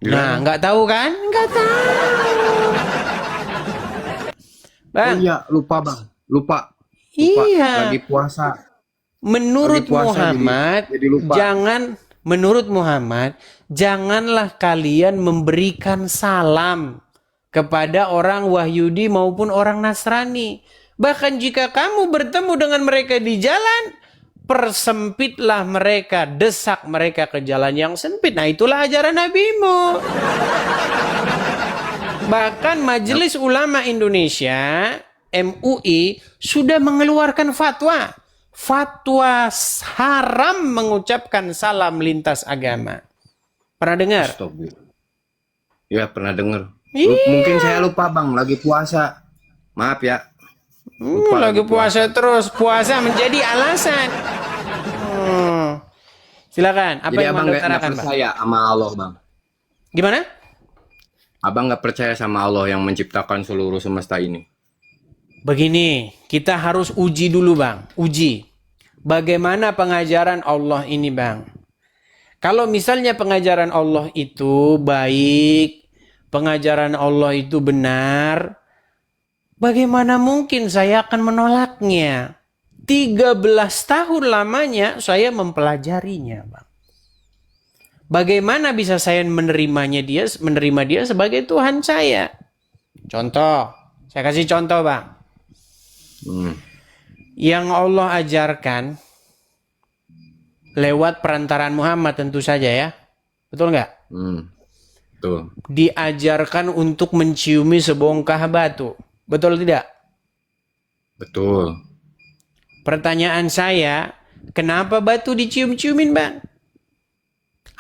Nah, nggak tahu kan? Nggak tahu. Oh Bang, iya, lupa bang. Lupa. Lupa. iya. Lagi puasa. Lagi Menurut puasa Muhammad, jadi lupa. menurut Muhammad, janganlah kalian memberikan salam kepada orang Wahyudi maupun orang Nasrani. Bahkan jika kamu bertemu dengan mereka di jalan, persempitlah mereka, desak mereka ke jalan yang sempit. Nah, itulah ajaran nabimu. Bahkan Ya, Majelis Ulama Indonesia, MUI, sudah mengeluarkan fatwa. Fatwa haram mengucapkan salam lintas agama. Pernah dengar? astagfirullah. Ya pernah dengar. Mungkin Iya. saya lupa bang. Lagi puasa. Maaf ya. Lupa lagi Lagi puasa puasa. terus. Puasa menjadi alasan. Hmm. Silakan. Apa Jadi yang abang Anda nggak utarakan, Bang? percaya sama Allah bang. Gimana? Abang nggak percaya sama Allah yang menciptakan seluruh semesta ini. Begini, kita harus uji dulu, Bang. Uji. Bagaimana pengajaran Allah ini, Bang? Kalau misalnya pengajaran Allah itu baik, pengajaran Allah itu benar, bagaimana mungkin saya akan menolaknya? 13 tahun lamanya saya mempelajarinya, Bang. Bagaimana bisa saya menerima dia sebagai Tuhan saya? Contoh, saya kasih contoh, Bang. Hmm. Yang Allah ajarkan lewat perantaraan Muhammad tentu saja ya. Betul nggak? Hmm. Tuh. Diajarkan untuk menciumi sebongkah batu. Betul tidak? Betul. Pertanyaan saya, kenapa batu dicium-ciumin, Bang?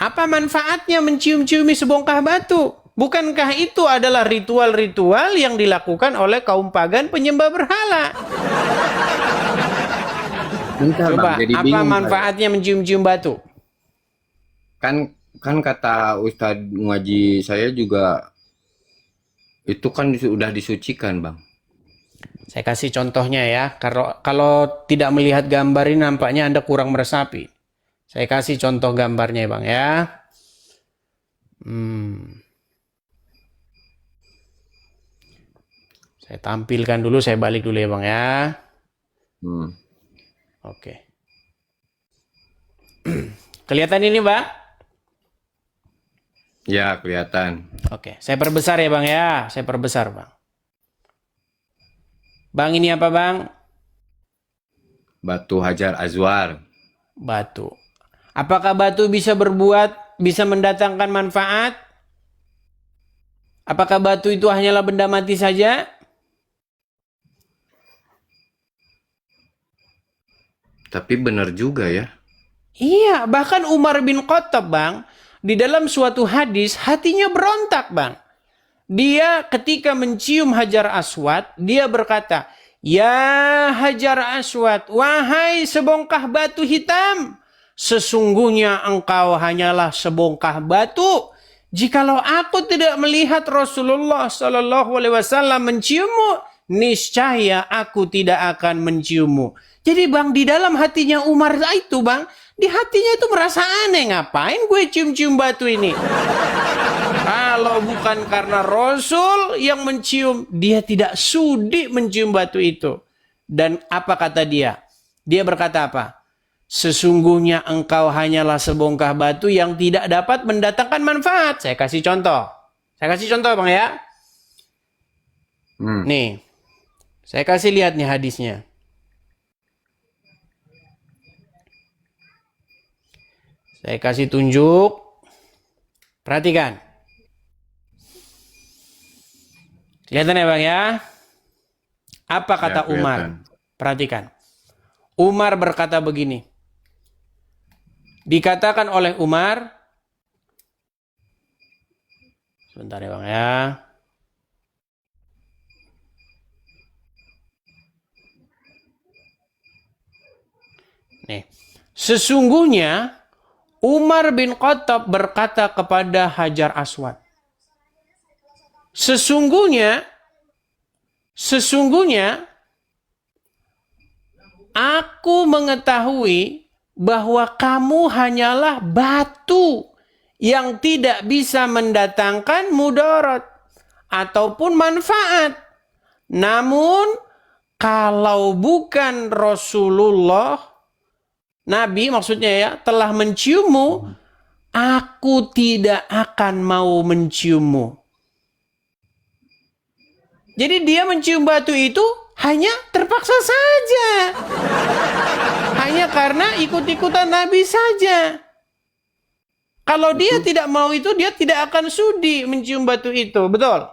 Apa manfaatnya mencium-ciumi sebongkah batu? Bukankah itu adalah ritual-ritual yang dilakukan oleh kaum pagan penyembah berhala? Bentar bang. Coba, Jadi apa bingung saya. manfaatnya mencium-cium batu? Kan kata Ustadz ngaji saya juga itu kan sudah disucikan bang. Saya kasih contohnya ya. Kalau tidak melihat gambar ini nampaknya Anda kurang meresapi. Saya kasih contoh gambarnya Bang ya. Saya tampilkan dulu, saya balik dulu ya Bang ya. Hmm. Oke. Kelihatan ini Bang? Ya kelihatan. Oke, saya perbesar ya Bang ya. Saya perbesar Bang. Bang ini apa Bang? Batu Hajar Azwar. Batu. Apakah batu bisa mendatangkan manfaat? Apakah batu itu hanyalah benda mati saja? Tapi benar juga ya. Iya, bahkan Umar bin Khattab, Bang, di dalam suatu hadis hatinya berontak, Bang. Dia ketika mencium Hajar Aswad, dia berkata, "Ya Hajar Aswad, wahai sebongkah batu hitam, sesungguhnya engkau hanyalah sebongkah batu. Jikalau aku tidak melihat Rasulullah Shallallahu Alaihi Wasallam menciummu, niscaya aku tidak akan menciummu." Jadi Bang, di dalam hatinya Umar itu Bang, di hatinya itu merasa aneh, ngapain gue cium-cium batu ini? Kalau bukan karena Rasul yang mencium, dia tidak sudi mencium batu itu. Dan apa kata dia? Dia berkata apa? Sesungguhnya engkau hanyalah sebongkah batu yang tidak dapat mendatangkan manfaat. Saya kasih contoh. Saya kasih contoh Bang ya. Hmm. Nih, saya kasih lihat nih hadisnya. Saya kasih tunjuk. Perhatikan. Kelihatan ya Bang ya? Apa kata Ya Umar? kelihatan. Perhatikan. Umar berkata begini. Dikatakan oleh Umar. Sebentar ya Bang ya. Nih. Sesungguhnya Umar bin Khattab berkata kepada Hajar Aswad. Sesungguhnya aku mengetahui bahwa kamu hanyalah batu yang tidak bisa mendatangkan mudarat ataupun manfaat. Namun kalau bukan Rasulullah, Nabi maksudnya ya, telah menciummu, aku tidak akan mau menciummu. Jadi dia mencium batu itu hanya terpaksa saja. Hanya karena ikut-ikutan Nabi saja. Kalau dia tidak mau itu, dia tidak akan sudi mencium batu itu. Betul?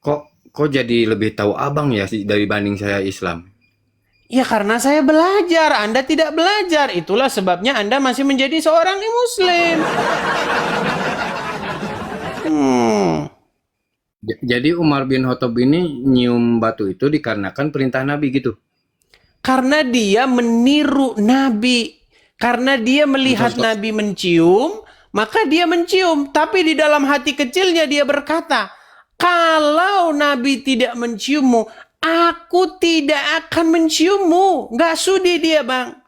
Kok jadi lebih tahu abang ya dibanding saya Islam? Ya karena saya belajar, Anda tidak belajar. Itulah sebabnya Anda masih menjadi seorang Muslim. Jadi Umar bin Khattab ini nyium batu itu dikarenakan perintah Nabi gitu. Karena dia meniru Nabi. Karena dia melihat Nabi mencium, maka dia mencium. Tapi di dalam hati kecilnya dia berkata, kalau Nabi tidak menciummu, aku tidak akan menciummu. Nggak sudi dia, Bang.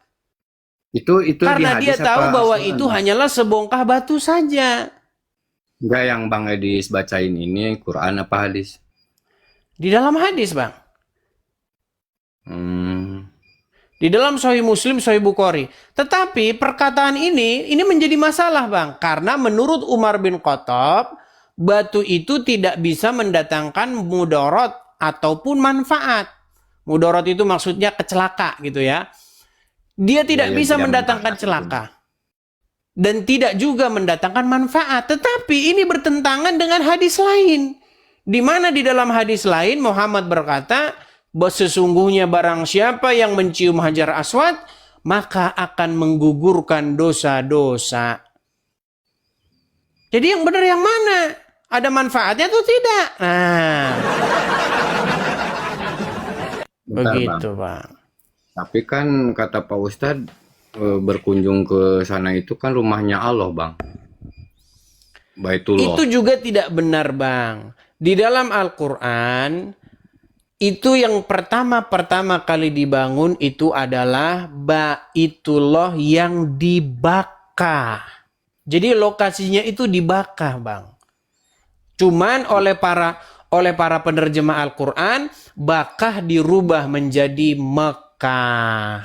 Itu Karena di dia hadis tahu apa bahwa Al-Quran, itu Bang? hanyalah sebongkah batu saja. Enggak, yang Bang Edis bacain ini Quran apa hadis? Di dalam hadis, Bang. Hmm. Di dalam Sahih Muslim, Sahih Bukhari. Tetapi perkataan ini menjadi masalah, Bang. Karena menurut Umar bin Khattab, batu itu tidak bisa mendatangkan mudarat ataupun manfaat. Mudarat itu maksudnya kecelaka gitu ya. Dia tidak Yang bisa tidak mendatangkan manfaat. celaka. Dan tidak juga mendatangkan manfaat. Tetapi ini bertentangan dengan hadis lain. Di mana di dalam hadis lain Muhammad berkata, bahwa sesungguhnya barang siapa yang mencium Hajar Aswad, maka akan menggugurkan dosa-dosa. Jadi yang benar yang mana? Ada manfaatnya atau tidak? Nah, Bentar, begitu, Bang. Bang. Tapi kan kata Pak Ustadz, berkunjung ke sana itu kan rumahnya Allah, Bang. Baitullah. Itu juga tidak benar, Bang. Di dalam Al-Quran, itu yang pertama kali dibangun itu adalah Baitullah yang di Bakkah. Jadi lokasinya itu di Bakkah, Bang. Cuman oleh para penerjemah Al-Quran, Bakkah dirubah menjadi Mekah.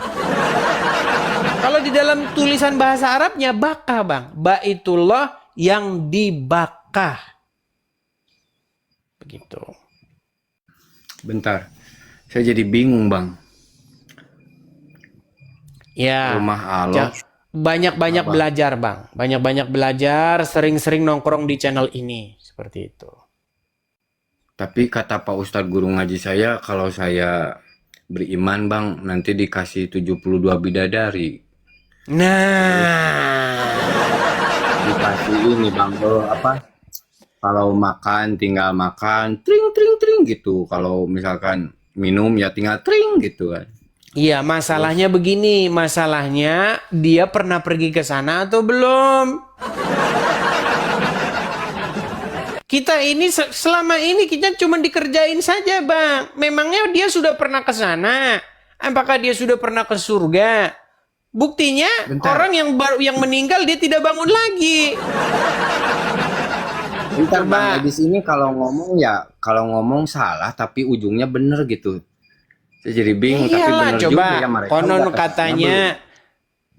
Kalau di dalam tulisan bahasa Arabnya Bakkah, Bang. Baitullah yang di Bakkah. Begitu. Bentar, saya jadi bingung, Bang. Ya. Rumah Allah. Banyak-banyak belajar, Bang. Banyak-banyak belajar, sering-sering nongkrong di channel ini. Seperti itu. Tapi kata Pak Ustadz guru ngaji saya, kalau saya beriman, Bang, nanti dikasih 72 bidadari. Nah. Dikasih ini, Bang, kalau makan tinggal makan, tring tring tring gitu. Kalau misalkan minum ya tinggal tring gitu kan. Iya, masalahnya begini. Masalahnya dia pernah pergi ke sana atau belum? Kita ini selama ini kita cuma dikerjain saja, Bang. Memangnya dia sudah pernah ke sana? Apakah dia sudah pernah ke surga? Buktinya Bentar. orang yang meninggal dia tidak bangun lagi. Bentar, Coba. Bang, di sini kalau ngomong salah tapi ujungnya bener gitu. Saya jadi bingung, tapi Iyalah, bener coba. juga ya mereka.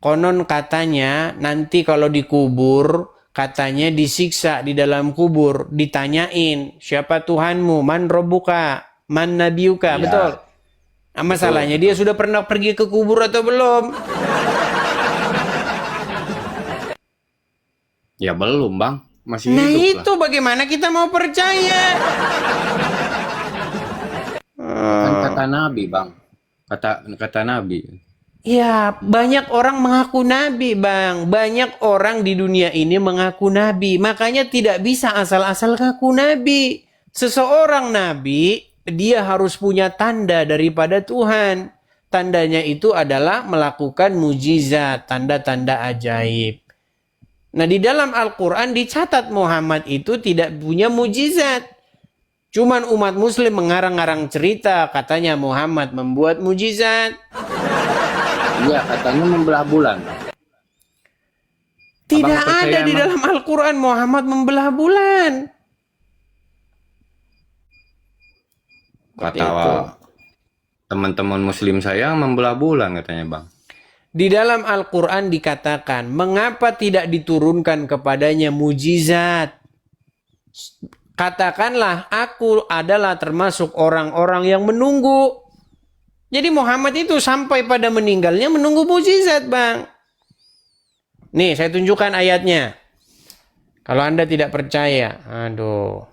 Konon katanya nanti kalau dikubur, katanya disiksa di dalam kubur, ditanyain siapa Tuhanmu, man robbuka, man nabiuka, Iya. betul? Nah, masalahnya dia sudah pernah pergi ke kubur atau belum? Ya belum, Bang, masih Nah hidup itu bagaimana kita mau percaya? lah. Kan kata Nabi, Bang, kata Nabi. Ya, banyak orang mengaku nabi, Bang. Banyak orang di dunia ini mengaku nabi. Makanya tidak bisa asal-asal ngaku nabi. Seseorang nabi, dia harus punya tanda daripada Tuhan. Tandanya itu adalah melakukan mujizat, tanda-tanda ajaib. Nah, di dalam Al-Quran dicatat Muhammad itu tidak punya mujizat. Cuman umat muslim mengarang-arang cerita, katanya Muhammad membuat mujizat. Iya, katanya membelah bulan. Tidak percaya ada di emang? dalam Al-Quran Muhammad membelah bulan. Seperti Kata itu. teman-teman muslim saya membelah bulan katanya bang. Di dalam Al-Quran dikatakan, mengapa tidak diturunkan kepadanya mujizat? Katakanlah, aku adalah termasuk orang-orang yang menunggu. Jadi Muhammad itu sampai pada meninggalnya menunggu mujizat, bang. Nih, saya tunjukkan ayatnya. Kalau Anda tidak percaya, aduh.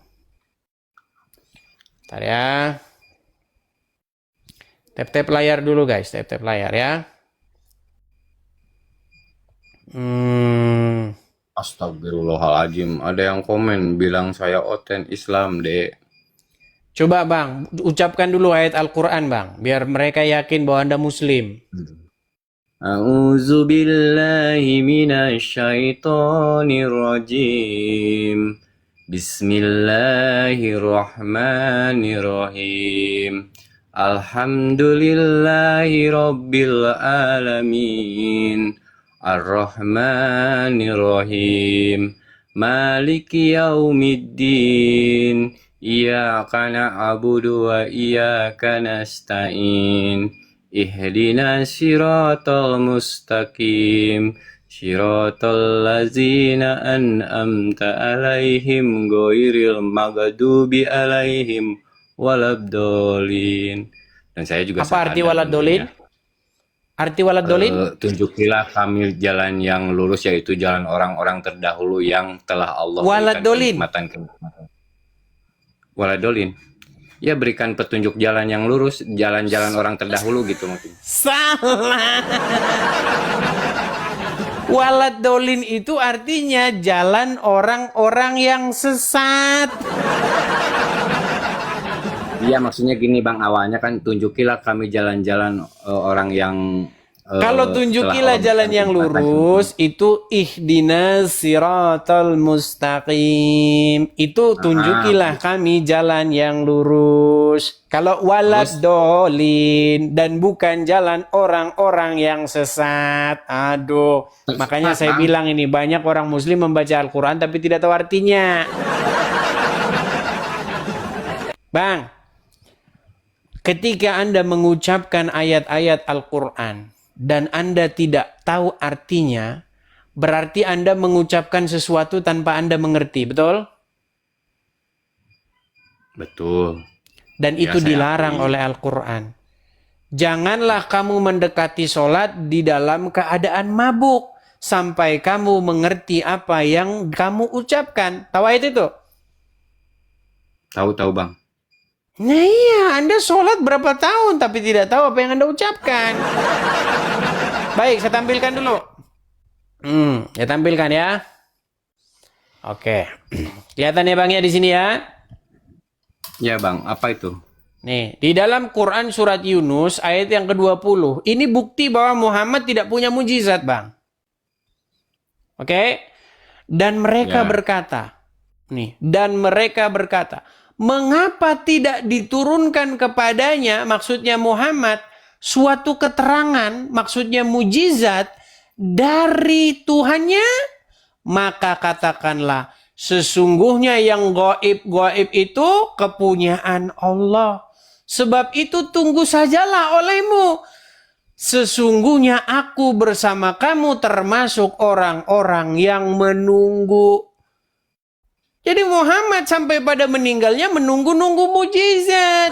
Bentar ya. Tap-tap layar dulu guys, tap-tap layar ya. Astagfirullahaladzim. Ada yang komen bilang saya oten Islam dek. Coba bang, ucapkan dulu ayat Al-Quran bang. Biar mereka yakin bahwa Anda Muslim. A'udzu billahi minasy syaithanir rajim. Bismillahirrahmanirrahim. Alhamdulillahi rabbil alamin. Ar-Rahmanir-Rahim. Maliki yaumiddin. Iyyaka na'budu wa iyyaka nasta'in. Ihdina siratal mustaqim. Siratal lazina an'amta alaihim ghairil maghdubi alaihim waladhdallin. Dan saya juga Apa arti syahadat waladhdallin? tentunya. Arti waladhdallin? Tunjukilah kami jalan yang lurus, yaitu jalan orang-orang terdahulu yang telah Allah Waladhdallin. berikan kenikmatan. Waladhdallin. Ya, berikan petunjuk jalan yang lurus, jalan-jalan orang terdahulu gitu mungkin. Salah. Waladhdallin itu artinya jalan orang-orang yang sesat. Iya, maksudnya gini bang, awalnya kan tunjukilah kami jalan-jalan orang yang Kalau tunjukilah jalan yang lurus, itu ihdinas siratal mustaqim. Itu tunjukilah kami jalan yang lurus. Kalau waladhdallin dan bukan jalan orang-orang yang sesat. Aduh, makanya saya bilang ini banyak orang muslim membaca Al-Quran tapi tidak tahu artinya. Bang, ketika Anda mengucapkan ayat-ayat Al-Quran dan Anda tidak tahu artinya, berarti Anda mengucapkan sesuatu tanpa Anda mengerti, betul? Betul. Dan Ya, itu saya dilarang akui. oleh Al-Quran. Janganlah kamu mendekati sholat di dalam keadaan mabuk sampai kamu mengerti apa yang kamu ucapkan. Tahu ayat itu? Tahu bang. Nah iya, Anda sholat berapa tahun tapi tidak tahu apa yang Anda ucapkan. Baik, saya tampilkan dulu. Saya tampilkan ya. Oke. Kelihatan ya Bang ya di sini ya. Ya bang, apa itu? Nih, di dalam Quran surat Yunus ayat yang ke-20. Ini bukti bahwa Muhammad tidak punya mujizat, Bang. Oke? Dan mereka berkata, mengapa tidak diturunkan kepadanya, maksudnya Muhammad, suatu keterangan, maksudnya mujizat dari Tuhannya? Maka katakanlah, sesungguhnya yang gaib itu kepunyaan Allah. Sebab itu tunggu sajalah olehmu. Sesungguhnya aku bersama kamu termasuk orang-orang yang menunggu. Jadi Muhammad sampai pada meninggalnya menunggu-nunggu mujizat.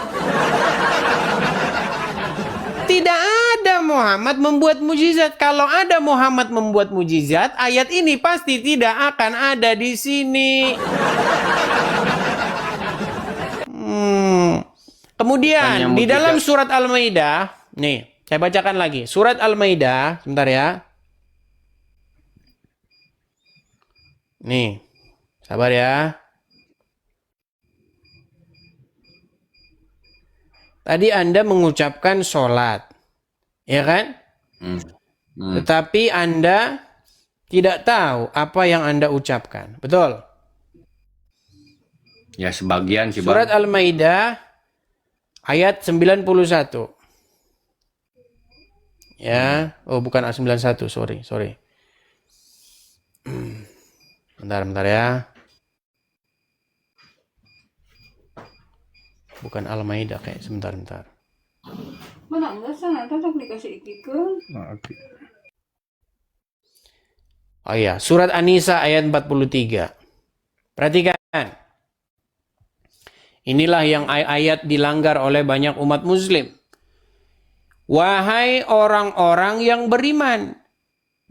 Tidak ada Muhammad membuat mujizat. Kalau ada Muhammad membuat mujizat, ayat ini pasti tidak akan ada di sini. Kemudian di dalam surat Al-Maidah, nih saya bacakan lagi. Surat Al-Maidah, sebentar ya. Nih, sabar ya. Tadi Anda mengucapkan sholat, ya kan? Tetapi Anda tidak tahu apa yang Anda ucapkan, betul? Ya sebagian sih bang. Surat Al-Maidah ayat 91. Ya, oh bukan 91, sorry. Bentar ya. Bukan Al-Maidah kayak sebentar. Mana enggak sana cocok dikasih ikikeun. Oh iya, surat An-Nisa ayat 43. Perhatikan. Inilah yang ayat dilanggar oleh banyak umat muslim. Wahai orang-orang yang beriman,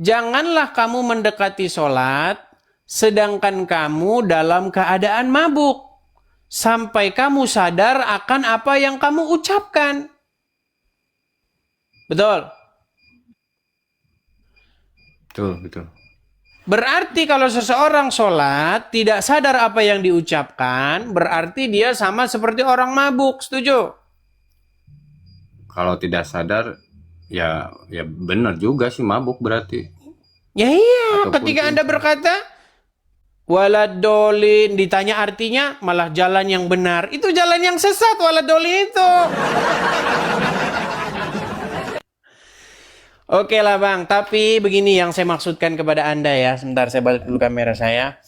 janganlah kamu mendekati sholat sedangkan kamu dalam keadaan mabuk sampai kamu sadar akan apa yang kamu ucapkan. Betul? Betul. Berarti kalau seseorang sholat tidak sadar apa yang diucapkan, berarti dia sama seperti orang mabuk. Setuju? Kalau tidak sadar, ya benar juga sih mabuk berarti. Ya iya, Ataupun ketika Anda berkata waladolin, ditanya artinya malah jalan yang benar. Itu jalan yang sesat, waladolin itu. Oke lah Bang, tapi begini yang saya maksudkan kepada Anda ya. Sebentar saya balik dulu kamera saya.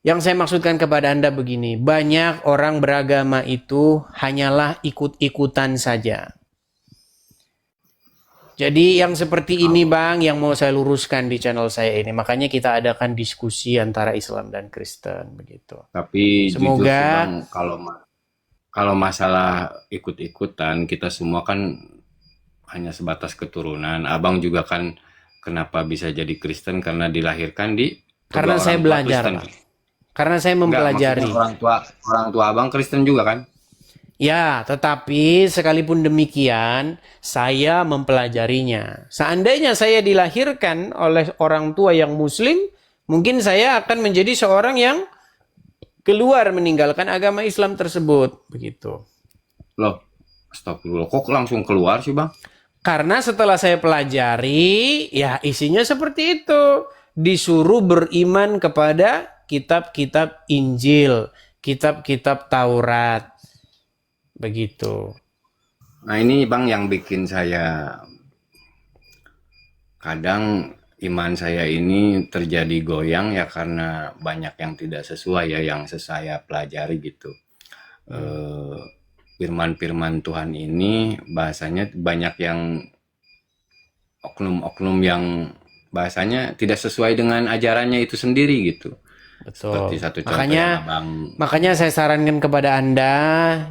Yang saya maksudkan kepada Anda begini, banyak orang beragama itu hanyalah ikut-ikutan saja. Jadi yang seperti ini Bang, yang mau saya luruskan di channel saya ini. Makanya kita adakan diskusi antara Islam dan Kristen begitu. Tapi Semoga jujur sih, Bang, kalau masalah ikut-ikutan, kita semua kan hanya sebatas keturunan. Abang juga kan kenapa bisa jadi Kristen karena dilahirkan di karena kedua saya orang tua belajar, Kristen. Bang. Karena saya Enggak, mempelajari. maksudnya orang tua Abang Kristen juga kan? Ya, tetapi sekalipun demikian, saya mempelajarinya. Seandainya saya dilahirkan oleh orang tua yang Muslim, mungkin saya akan menjadi seorang yang keluar meninggalkan agama Islam tersebut. Begitu. Loh, astagfirullah, kok langsung keluar sih Bang? Karena setelah saya pelajari, ya isinya seperti itu. Disuruh beriman kepada kitab-kitab Injil, kitab-kitab Taurat. Begitu. Nah ini Bang yang bikin saya kadang iman saya ini terjadi goyang ya karena banyak yang tidak sesuai ya yang saya pelajari gitu. Firman-firman Tuhan ini bahasanya banyak yang oknum-oknum yang bahasanya tidak sesuai dengan ajarannya itu sendiri gitu. Betul. Seperti satu contoh yang Abang Makanya saya sarankan kepada Anda,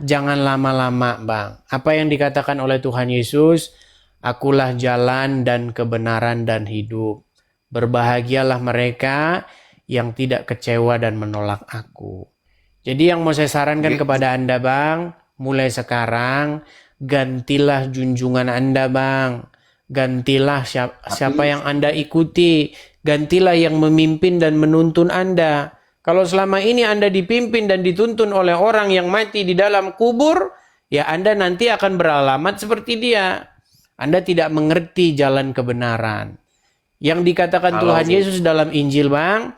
jangan lama-lama Bang. Apa yang dikatakan oleh Tuhan Yesus, akulah jalan dan kebenaran dan hidup. Berbahagialah mereka yang tidak kecewa dan menolak aku. Jadi yang mau saya sarankan kepada Anda Bang, mulai sekarang gantilah junjungan Anda Bang. Gantilah siapa yang Anda ikuti. Gantilah yang memimpin dan menuntun Anda. Kalau selama ini Anda dipimpin dan dituntun oleh orang yang mati di dalam kubur, ya Anda nanti akan beralamat seperti dia. Anda tidak mengerti jalan kebenaran. Yang dikatakan Tuhan Yesus dalam Injil Bang,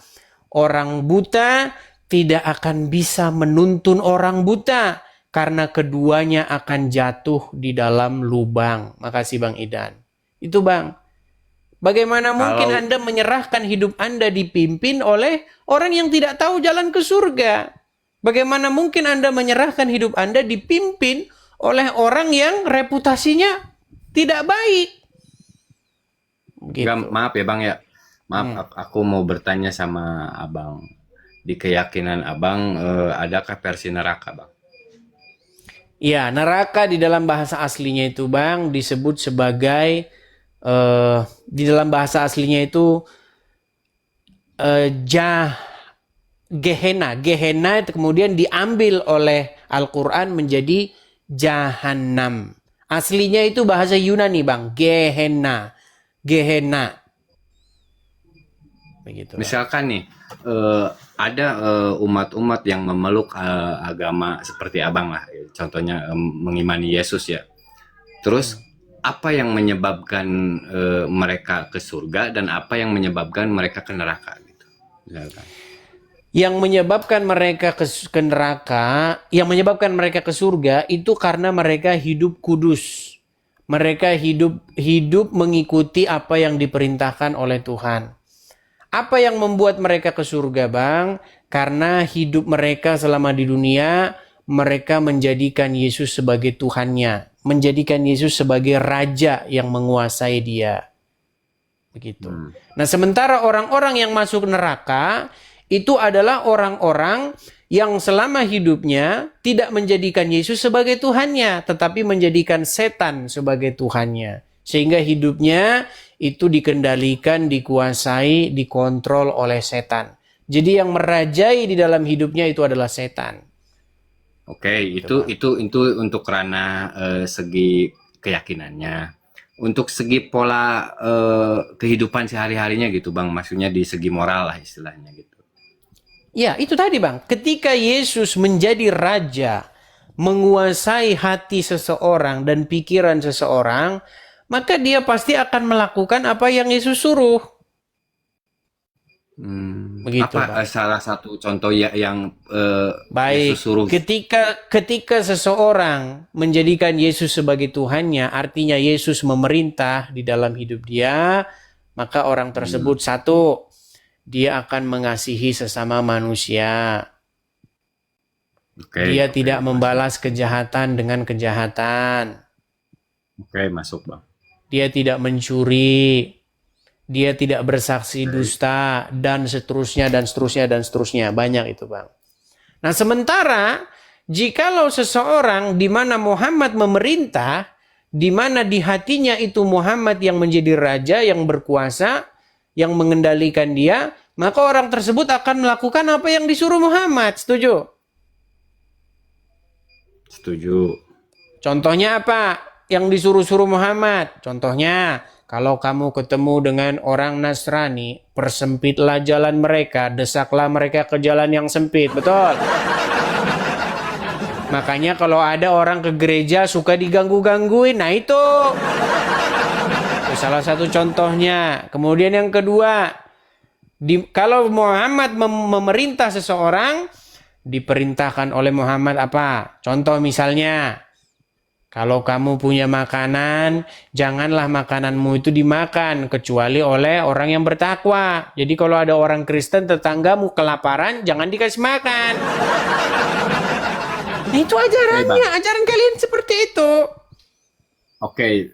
orang buta tidak akan bisa menuntun orang buta karena keduanya akan jatuh di dalam lubang. Makasih Bang Idan. Itu Bang. Bagaimana mungkin Anda menyerahkan hidup Anda dipimpin oleh orang yang tidak tahu jalan ke surga? Bagaimana mungkin Anda menyerahkan hidup Anda dipimpin oleh orang yang reputasinya tidak baik? Gitu. Maaf ya Bang ya. Maaf, aku mau bertanya sama Abang. Di keyakinan Abang, adakah versi neraka Bang? Ya, neraka di dalam bahasa aslinya itu Bang disebut sebagai di dalam bahasa aslinya itu Gehenna. Gehenna itu kemudian diambil oleh Al-Quran menjadi Jahannam. Aslinya itu bahasa Yunani Bang. Gehenna. Begitu. Misalkan nih, ada umat-umat yang memeluk agama seperti Abang lah. Contohnya mengimani Yesus ya. Terus apa yang menyebabkan mereka ke surga dan apa yang menyebabkan mereka ke neraka gitu. Misalkan. Yang menyebabkan mereka ke neraka, yang menyebabkan mereka ke surga itu karena mereka hidup kudus. Mereka hidup mengikuti apa yang diperintahkan oleh Tuhan. Apa yang membuat mereka ke surga, Bang? Karena hidup mereka selama di dunia, mereka menjadikan Yesus sebagai Tuhannya, menjadikan Yesus sebagai raja yang menguasai dia. Begitu. Nah, sementara orang-orang yang masuk neraka itu adalah orang-orang yang selama hidupnya tidak menjadikan Yesus sebagai Tuhannya, tetapi menjadikan setan sebagai Tuhannya. Sehingga hidupnya itu dikendalikan, dikuasai, dikontrol oleh setan. Jadi yang merajai di dalam hidupnya itu adalah setan. Oke, itu untuk ranah segi keyakinannya. Untuk segi pola kehidupan sehari-harinya gitu, Bang. Maksudnya di segi moral lah istilahnya gitu. Ya, itu tadi, Bang. Ketika Yesus menjadi raja, menguasai hati seseorang dan pikiran seseorang, maka dia pasti akan melakukan apa yang Yesus suruh. Begitu, Apa Bang. salah satu contoh yang Baik, Yesus suruh? ketika seseorang menjadikan Yesus sebagai Tuhannya, artinya Yesus memerintah di dalam hidup dia, maka orang tersebut satu, dia akan mengasihi sesama manusia. Oke, Dia oke, tidak membalas kejahatan dengan kejahatan. Oke, masuk, Bang. Dia tidak mencuri. Dia tidak bersaksi dusta, dan seterusnya, dan seterusnya, dan seterusnya. Banyak itu, Bang. Nah, sementara jikalau seseorang di mana Muhammad memerintah, di mana di hatinya itu Muhammad yang menjadi raja, yang berkuasa, yang mengendalikan dia, maka orang tersebut akan melakukan apa yang disuruh Muhammad. Setuju? Setuju. Contohnya apa? Yang disuruh-suruh Muhammad. Contohnya, kalau kamu ketemu dengan orang Nasrani, persempitlah jalan mereka, desaklah mereka ke jalan yang sempit. Betul? Makanya kalau ada orang ke gereja suka diganggu-gangguin, nah itu salah satu contohnya. Kemudian yang kedua, kalau Muhammad memerintah seseorang, diperintahkan oleh Muhammad apa? Contoh misalnya, kalau kamu punya makanan, janganlah makananmu itu dimakan kecuali oleh orang yang bertakwa. Jadi kalau ada orang Kristen tetanggamu kelaparan, jangan dikasih makan. Nah, itu ajarannya, ajaran kalian seperti itu. Oke,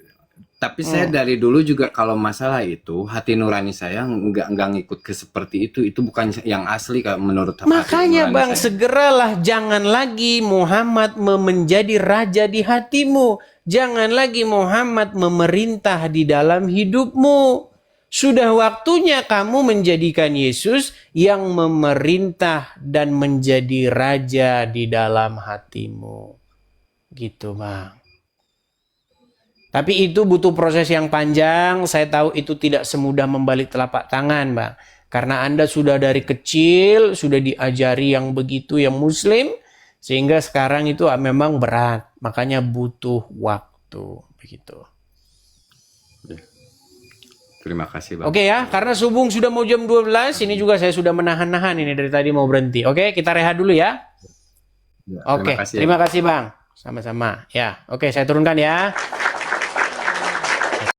tapi saya dari dulu juga kalau masalah itu hati nurani saya nggak ngikut ke seperti itu bukan yang asli Kak, menurut hati Makanya nurani Bang, saya. segeralah jangan lagi Muhammad menjadi raja di hatimu. Jangan lagi Muhammad memerintah di dalam hidupmu. Sudah waktunya kamu menjadikan Yesus yang memerintah dan menjadi raja di dalam hatimu. Gitu, Bang. Tapi itu butuh proses yang panjang. Saya tahu itu tidak semudah membalik telapak tangan, Bang. Karena Anda sudah dari kecil, sudah diajari yang begitu, yang Muslim. Sehingga sekarang itu memang berat. Makanya butuh waktu. Begitu. Terima kasih Bang. Oke ya, karena subuh sudah mau jam 12, ini juga saya sudah menahan-nahan ini dari tadi mau berhenti. Oke, kita rehat dulu ya. Ya, Oke, terima kasih Bang. Sama-sama. Ya, oke saya turunkan ya.